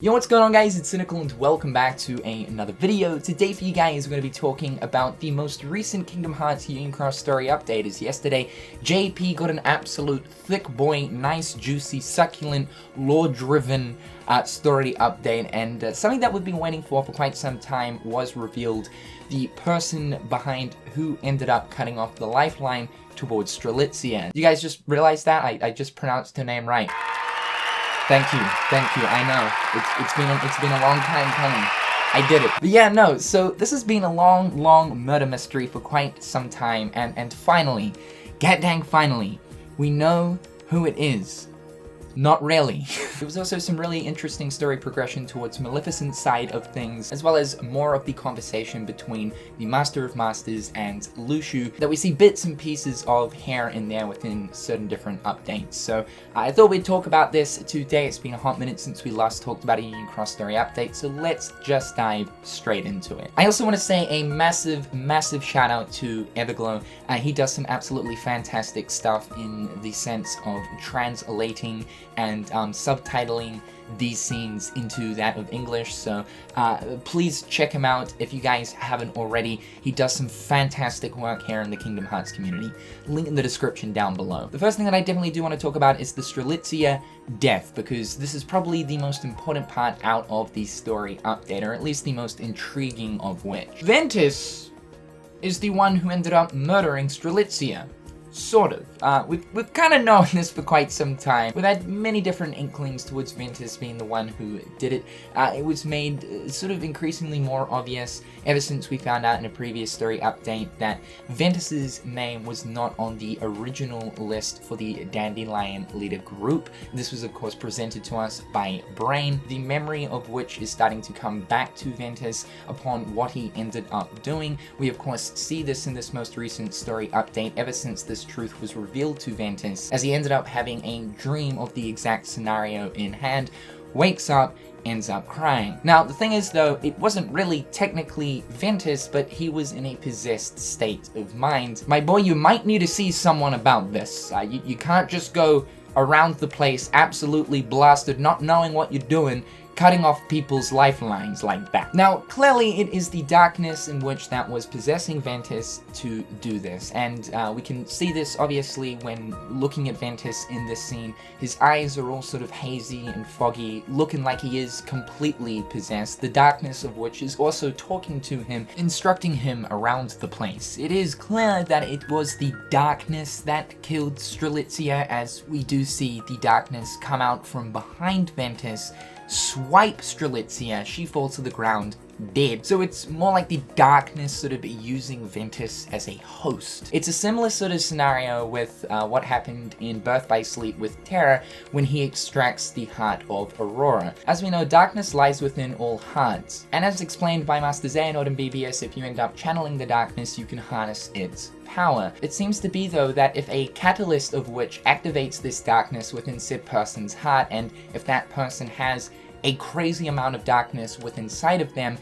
Yo, what's going on guys, it's Cynical and welcome back to another video. Today for you guys we're going to be talking about the most recent Kingdom Hearts Union Cross story update. As yesterday, JP got an absolute thick boy, nice, juicy, succulent, lore-driven story update, and something that we've been waiting for quite some time was revealed. The person behind who ended up cutting off the lifeline towards Strelitzia. You guys just realized that? I just pronounced her name right. Thank you, I know, it's been a long time coming. I did it. But yeah, no, so this has been a long murder mystery for quite some time, and finally, god dang finally, we know who it is. Not really. There was also some really interesting story progression towards Maleficent's side of things, as well as more of the conversation between the Master of Masters and Luxu that we see bits and pieces of here and there within certain different updates. So I thought we'd talk about this today. It's been a hot minute since we last talked about a Union Cross story update, so let's just dive straight into it. I also want to say a massive shout out to Everglow. He does some absolutely fantastic stuff in the sense of translating and subtitling these scenes into that of English, so please check him out if you guys haven't already. He does some fantastic work here in the Kingdom Hearts community. Link in the description down below. The first thing that I definitely do want to talk about is the Strelitzia Death, because this is probably the most important part out of the story update, or at least the most intriguing of which. Ventus is the one who ended up murdering Strelitzia. Sort of. We've kind of known this for quite some time. We've had many different inklings towards Ventus being the one who did it. It was made sort of increasingly more obvious ever since we found out in a previous story update that Ventus's name was not on the original list for the Dandelion leader group. This was of course presented to us by Brain, the memory of which is starting to come back to Ventus upon what he ended up doing. We of course see this in this most recent story update ever since this truth was revealed to Ventus, as he ended up having a dream of the exact scenario in hand, wakes up, ends up crying. Now, the thing is though, it wasn't really technically Ventus, but he was in a possessed state of mind. My boy, you might need to see someone about this. You can't just go around the place absolutely blasted, not knowing what you're doing, cutting off people's lifelines like that. Now, clearly it is the darkness in which that was possessing Ventus to do this, and we can see this obviously when looking at Ventus in this scene. His eyes are all sort of hazy and foggy, looking like he is completely possessed, the darkness of which is also talking to him, instructing him around the place. It is clear that it was the darkness that killed Strelitzia, as we do see the darkness come out from behind Ventus, swipe Strelitzia, she falls to the ground, dead. So it's more like the darkness sort of using Ventus as a host. It's a similar sort of scenario with what happened in Birth by Sleep with Terra when he extracts the heart of Aurora. As we know, darkness lies within all hearts, and as explained by Master Xehanort in BBS, if you end up channeling the darkness, you can harness its power. It seems to be though that if a catalyst of which activates this darkness within said person's heart, and if that person has a crazy amount of darkness within inside of them,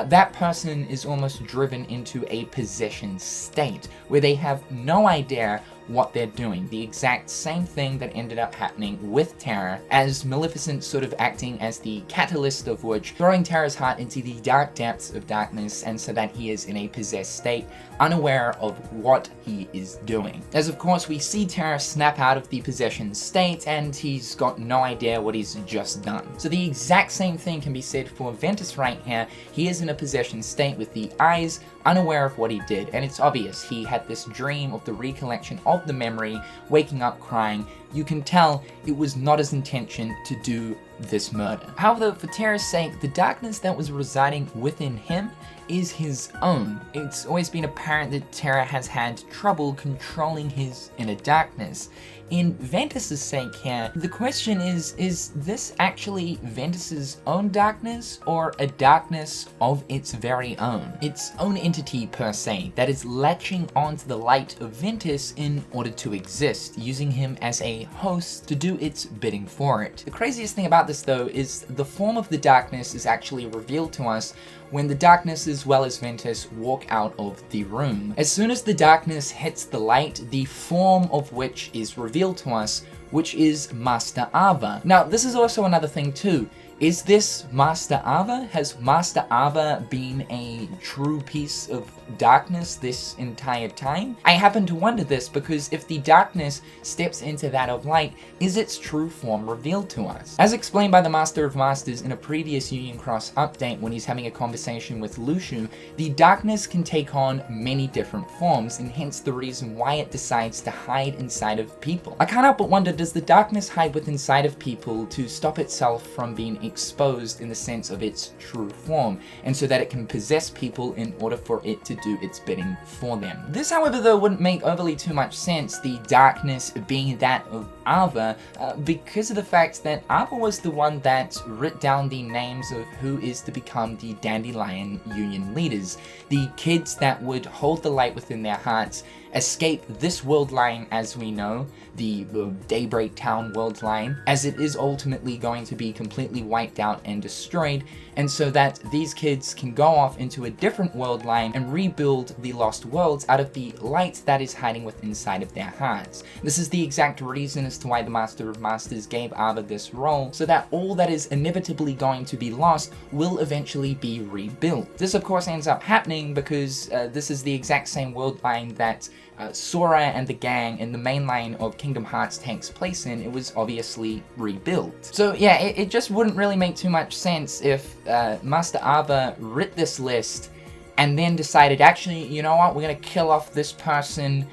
that person is almost driven into a possession state where they have no idea what they're doing. The exact same thing that ended up happening with Terra, as Maleficent sort of acting as the catalyst of which, throwing Terra's heart into the dark depths of darkness, and so that he is in a possessed state, unaware of what he is doing. As of course we see Terra snap out of the possession state, and he's got no idea what he's just done. So the exact same thing can be said for Ventus right here. He is in a possession state with the eyes, unaware of what he did, and it's obvious he had this dream of the recollection of the memory, waking up crying. You can tell it was not his intention to do this murder. However, for Terra's sake, the darkness that was residing within him is his own. It's always been apparent that Terra has had trouble controlling his inner darkness. In Ventus's sake here, the question is this actually Ventus's own darkness, or a darkness of its very own? Its own entity per se, that is latching onto the light of Ventus in order to exist, using him as a host to do its bidding for it. The craziest thing about this though is the form of the darkness is actually revealed to us when the darkness as well as Ventus walk out of the room. As soon as the darkness hits the light, the form of which is revealed to us, which is Master Ava. Now, this is also another thing too. Is this Master Ava? Has Master Ava been a true piece of darkness this entire time? I happen to wonder this because if the darkness steps into that of light, is its true form revealed to us? As explained by the Master of Masters in a previous Union Cross update when he's having a conversation with Luxu, the darkness can take on many different forms, and hence the reason why it decides to hide inside of people. I can't help but wonder, does the darkness hide within inside of people to stop itself from being exposed in the sense of its true form, and so that it can possess people in order for it to do its bidding for them? This, however, though, wouldn't make overly too much sense, the darkness being that of Ava, because of the fact that Ava was the one that wrote down the names of who is to become the Dandelion Union leaders, the kids that would hold the light within their hearts, escape this world line as we know, the Daybreak Town world line, as it is ultimately going to be completely wiped out and destroyed, and so that these kids can go off into a different world line and rebuild the lost worlds out of the light that is hiding within inside of their hearts. This is the exact reason as to why the Master of Masters gave Ava this role, so that all that is inevitably going to be lost will eventually be rebuilt. This of course ends up happening because this is the exact same world line that Sora and the gang in the main line of Kingdom Hearts takes place in. It was obviously rebuilt. So yeah, it just wouldn't really make too much sense if Master Ava writ this list and then decided, actually, you know what, we're gonna kill off this person,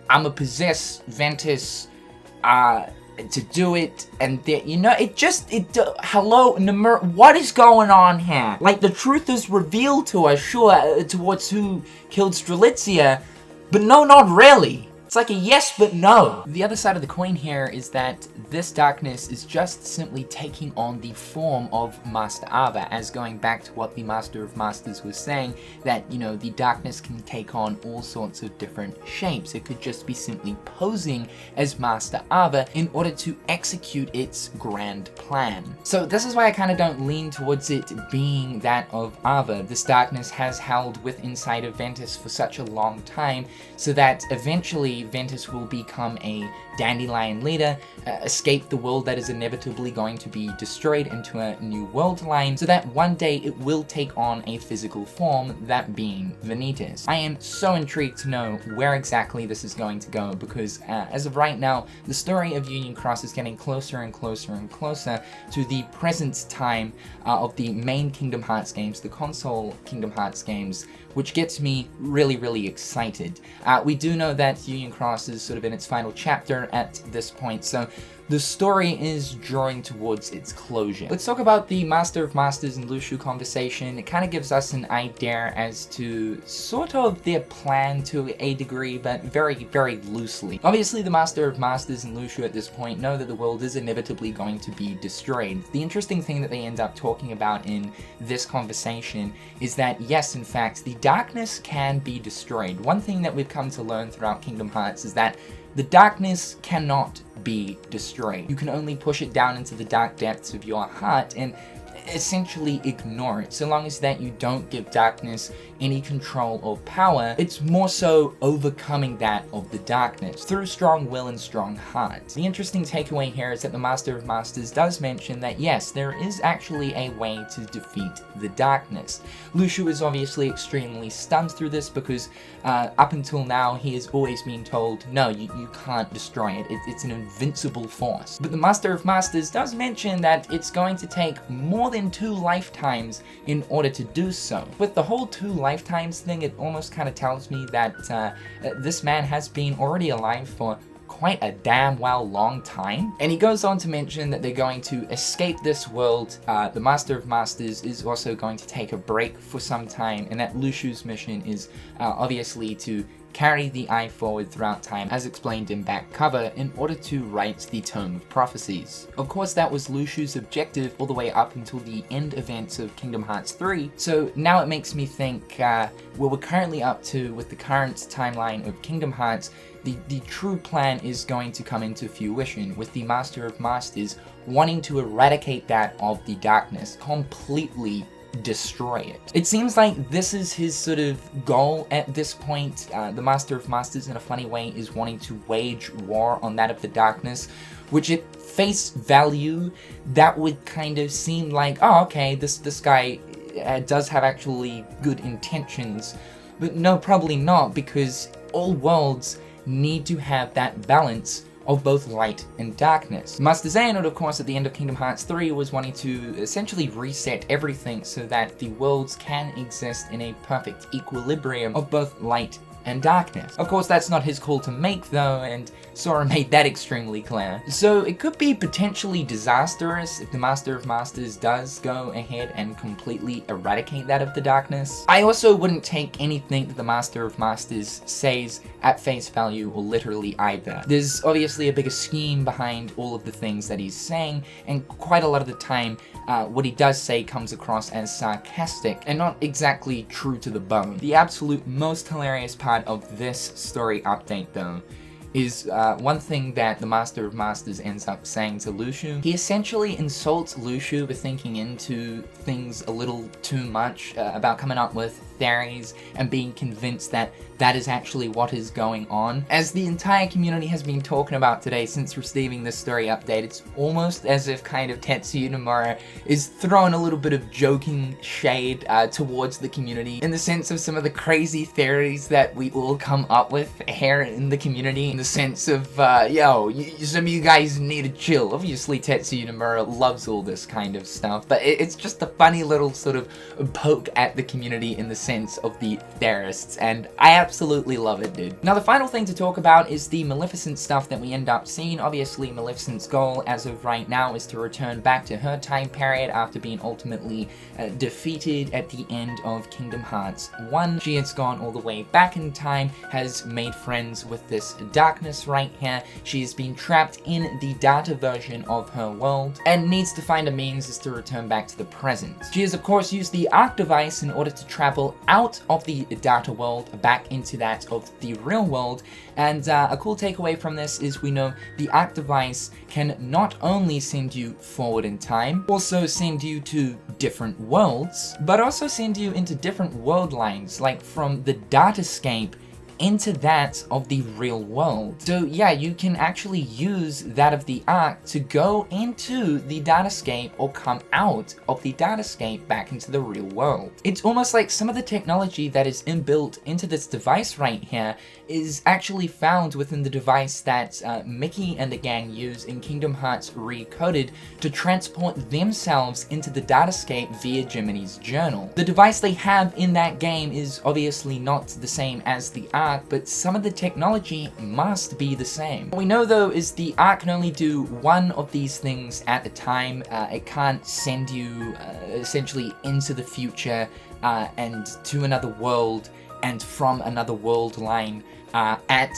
I'ma possess Ventus to do it, and you know, hello, Namur, what is going on here? Like, the truth is revealed to us, sure, towards who killed Strelitzia, but no, not really. It's like a yes, but no. The other side of the coin here is that this darkness is just simply taking on the form of Master Ava, as going back to what the Master of Masters was saying, that, you know, the darkness can take on all sorts of different shapes. It could just be simply posing as Master Ava in order to execute its grand plan. So this is why I kind of don't lean towards it being that of Ava. This darkness has held with inside of Ventus for such a long time, so that eventually Ventus will become a Dandelion leader, escape the world that is inevitably going to be destroyed into a new world line, so that one day it will take on a physical form, that being Vanitas. I am so intrigued to know where exactly this is going to go, because as of right now, the story of Union Cross is getting closer and closer and closer to the present time of the main Kingdom Hearts games, the console Kingdom Hearts games, which gets me really, really excited. We do know that Union Cross is sort of in its final chapter at this point, so the story is drawing towards its closure. Let's talk about the Master of Masters and Luxu conversation. It kind of gives us an idea as to sort of their plan to a degree, but very, very loosely. Obviously, the Master of Masters and Luxu at this point know that the world is inevitably going to be destroyed. The interesting thing that they end up talking about in this conversation is that, yes, in fact, the darkness can be destroyed. One thing that we've come to learn throughout Kingdom Hearts is that the darkness cannot be destroyed. You can only push it down into the dark depths of your heart and essentially ignore it. So long as that you don't give darkness any control or power, it's more so overcoming that of the darkness through strong will and strong heart. The interesting takeaway here is that the Master of Masters does mention that yes, there is actually a way to defeat the darkness. Luxu is obviously extremely stunned through this because up until now he has always been told, no, you can't destroy it. It's an invincible force. But the Master of Masters does mention that it's going to take more than 2 lifetimes in order to do so. With the whole 2 lifetimes thing, it almost kind of tells me that this man has been already alive for quite a damn well long time. And he goes on to mention that they're going to escape this world. The Master of Masters is also going to take a break for some time, and that Luxu's mission is obviously to carry the eye forward throughout time, as explained in back cover, in order to write the Tome of Prophecies. Of course, that was Luxu's objective all the way up until the end events of Kingdom Hearts 3, so now it makes me think where we're currently up to with the current timeline of Kingdom Hearts, the true plan is going to come into fruition, with the Master of Masters wanting to eradicate that of the darkness completely destroy it. It seems like this is his sort of goal at this point. The Master of Masters, in a funny way, is wanting to wage war on that of the darkness, which at face value, that would kind of seem like, oh, okay, this guy does have actually good intentions. But no, probably not, because all worlds need to have that balance of both light and darkness. Master Xehanort, of course, at the end of Kingdom Hearts 3 was wanting to essentially reset everything so that the worlds can exist in a perfect equilibrium of both light and darkness. Of course, that's not his call to make though, and Sora made that extremely clear. So it could be potentially disastrous if the Master of Masters does go ahead and completely eradicate that of the darkness. I also wouldn't take anything that the Master of Masters says at face value or literally either. There's obviously a bigger scheme behind all of the things that he's saying, and quite a lot of the time what he does say comes across as sarcastic and not exactly true to the bone. The absolute most hilarious part of this story update though is one thing that the Master of Masters ends up saying to Lucio. He essentially insults Lucio for thinking into things a little too much, about coming up with theories and being convinced that that is actually what is going on. As the entire community has been talking about today since receiving this story update, it's almost as if kind of Tetsuya Nomura is throwing a little bit of joking shade towards the community in the sense of some of the crazy theories that we all come up with here in the community, in the sense of, yo, some of you guys need to chill. Obviously Tetsuya Nomura loves all this kind of stuff, but it's just a funny little sort of poke at the community in the sense of the theorists, and I absolutely love it, dude. Now the final thing to talk about is the Maleficent stuff that we end up seeing. Obviously Maleficent's goal as of right now is to return back to her time period after being ultimately defeated at the end of Kingdom Hearts 1. She has gone all the way back in time, has made friends with this darkness right here. She has been trapped in the data version of her world and needs to find a means as to return back to the present. She has of course used the Arc device in order to travel out of the data world back into that of the real world, and a cool takeaway from this is we know the Arc device can not only send you forward in time, also send you to different worlds, but also send you into different world lines, like from the datascape into that of the real world. So yeah, you can actually use that of the Arc to go into the datascape or come out of the datascape back into the real world. It's almost like some of the technology that is inbuilt into this device right here is actually found within the device that Mickey and the gang use in Kingdom Hearts Recoded to transport themselves into the datascape via Jiminy's journal. The device they have in that game is obviously not the same as the Arc, but some of the technology must be the same. What we know though is the Arc can only do one of these things at a time. It can't send you essentially into the future and to another world and from another world line at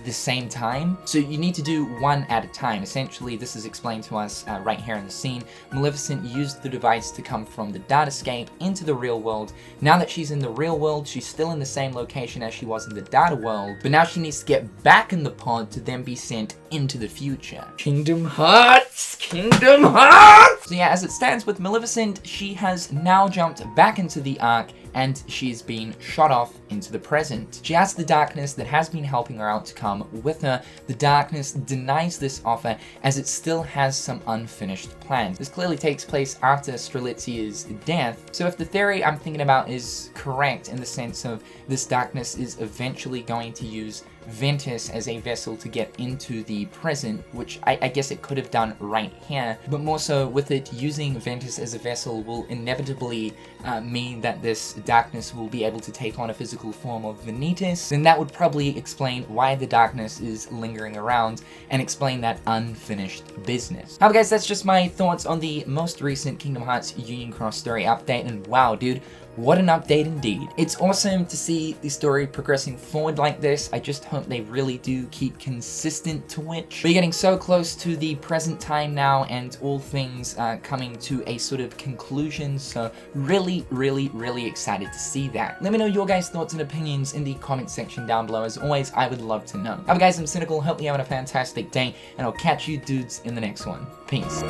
the same time. So you need to do one at a time. Essentially, this is explained to us right here in the scene. Maleficent used the device to come from the datascape into the real world. Now that she's in the real world, she's still in the same location as she was in the data world, but now she needs to get back in the pod to then be sent into the future. Kingdom Hearts! Kingdom Hearts! So yeah, as it stands with Maleficent, she has now jumped back into the Arc and she's been shot off into the present. She asks the darkness that has been helping her out to come with her. The darkness denies this offer as it still has some unfinished plans. This clearly takes place after Strelitzia's death, so if the theory I'm thinking about is correct in the sense of this darkness is eventually going to use Ventus as a vessel to get into the present, which I guess it could have done right here, but more so with it using Ventus as a vessel will inevitably mean that this darkness will be able to take on a physical form of Vanitas, then that would probably explain why the darkness is lingering around and explain that unfinished business. However guys, that's just my thoughts on the most recent Kingdom Hearts Union Cross story update, and wow dude, what an update indeed. It's awesome to see the story progressing forward like this. I just hope they really do keep consistent to it. We're getting so close to the present time now and all things coming to a sort of conclusion, so really excited to see that. Let me know your guys' thoughts and opinions in the comment section down below. As always, I would love to know. However guys, I'm Cynical, hope you're having a fantastic day, and I'll catch you dudes in the next one. Peace.